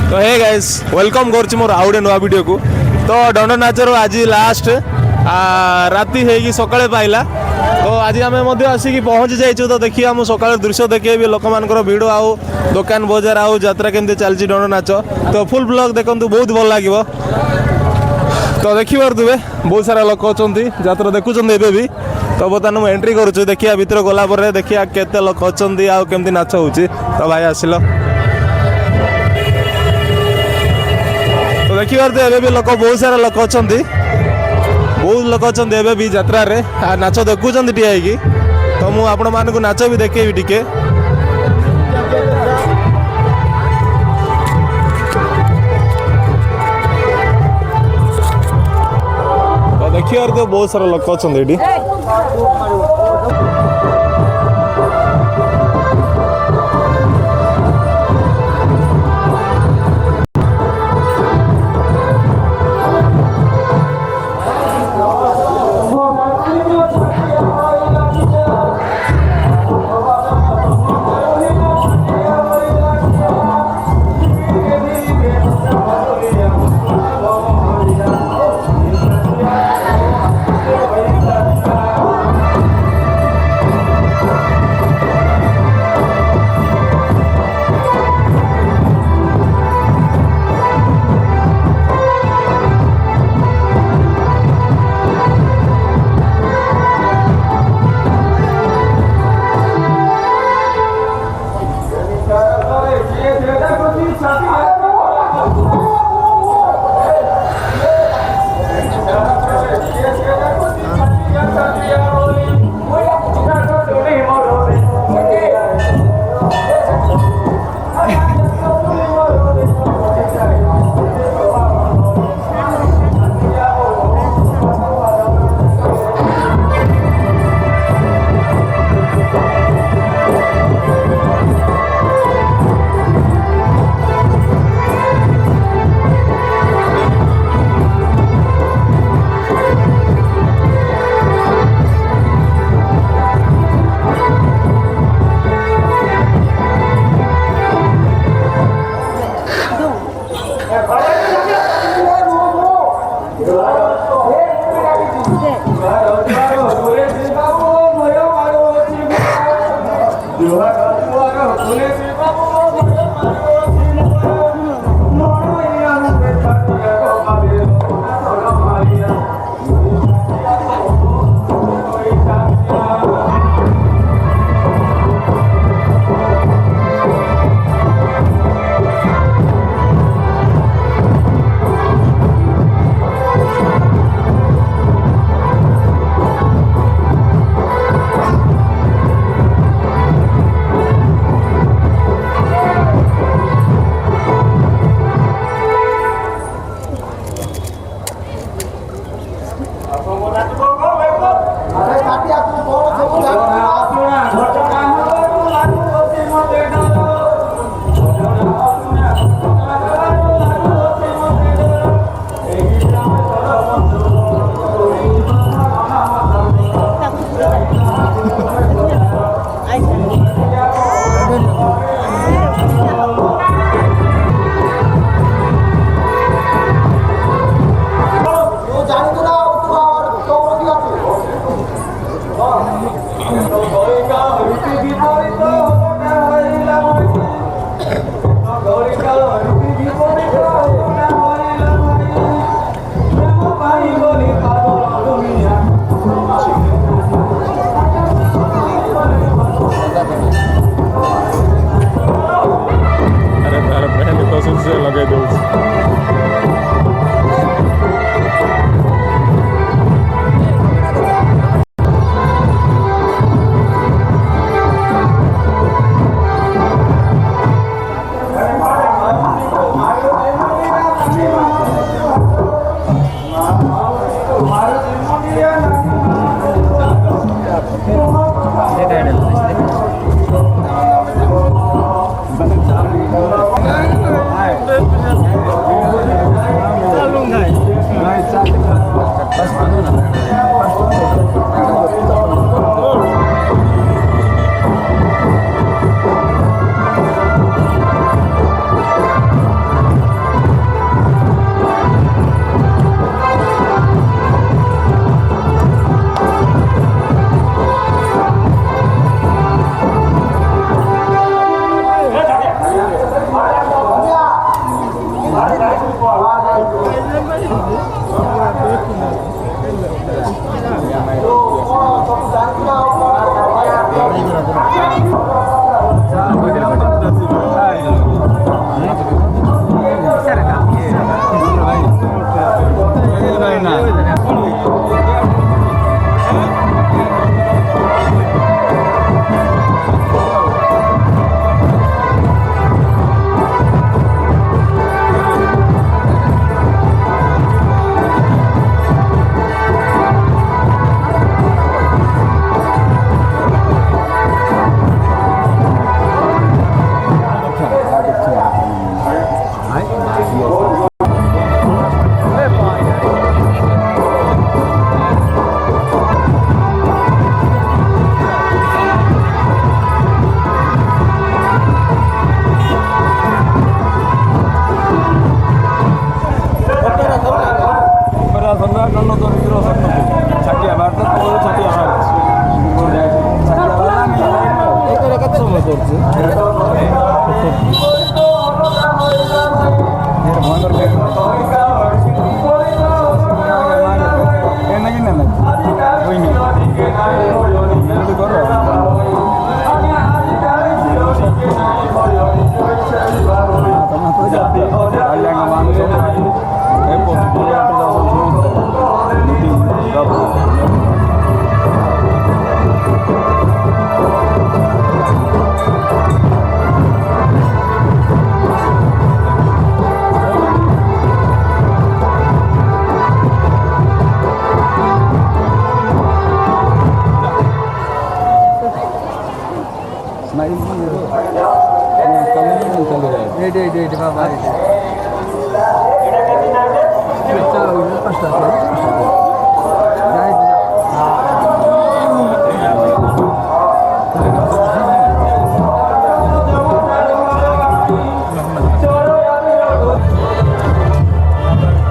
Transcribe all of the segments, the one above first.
तो hey guys welcome कर मोर आउ नुआ वीडियो को। तो दंड नाचर आज लास्ट राति है सकाळे पाइला। तो आज आम आसिक पहुँच जाइए। तो देखिए आम सकाळ दृश्य देखिए भी लोक मान भिड़ आउ दुकान बजार आउ यात्रा केमती चलती दंड नाच। तो फुल ब्लॉग देखो बहुत भल लगे। तो देखी पारे बहुत सारा लोक अच्छा यात्रा देखुं भी। तो बर्तमान मुझे एंट्री करुच्छू देखिए भितर गला देखिए केते लोक अच्छा आमती नाच हो। तो भाई आसिल तो देखी पारे भी लोक बहुत सारा लोक अच्छा बहुत लोक अच्छा भी यात्रा रे नाच देखुं टी। तो मुझे आपण मानक नाच भी देखेबी टिके। तो देखिए तो बहुत सारा लोक अच्छा ये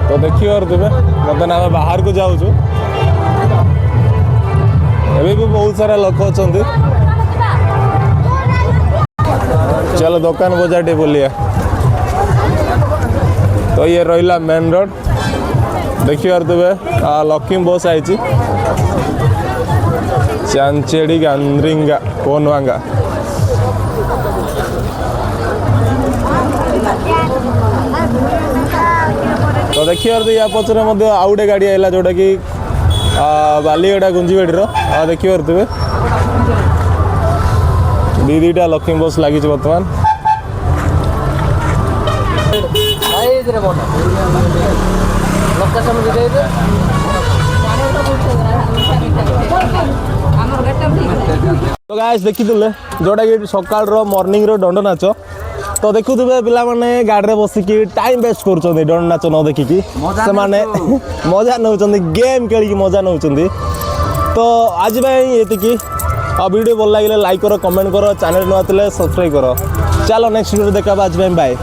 तो देखिए बर्तमान आम बाहर को जाऊँ एवं भी बहुत सारा लोक अच्छा चलो दुकान बजार टे बोलिए तो ये रहा मेन रोड देखिए लक्ष्मी बस आई चांचेड़ी गांद्रिंगा कोनवांगा तो देखिए या पचर आउ गए गाड़ी आइला जोटा कि बालीगड़ा गुंजीबाड़ी देखिए दीटा लक्ष्मी बस लगी बर्तमान तो गाइस देखी जोटा कि सकाल मॉर्निंग रो दंड नाच तो देखुवे पिला माने गाड़ी में बसिकी टाइम वेस्ट कर दंड नाच न देखिकी से माने मजा नौ गेम खेल मजा नौ तो आज ये वीडियो भल लगे लाइक करो कमेंट करो चैनल नुआ सब्सक्राइब करो चलो नेक्स्ट वीडियो देखा आज बाय।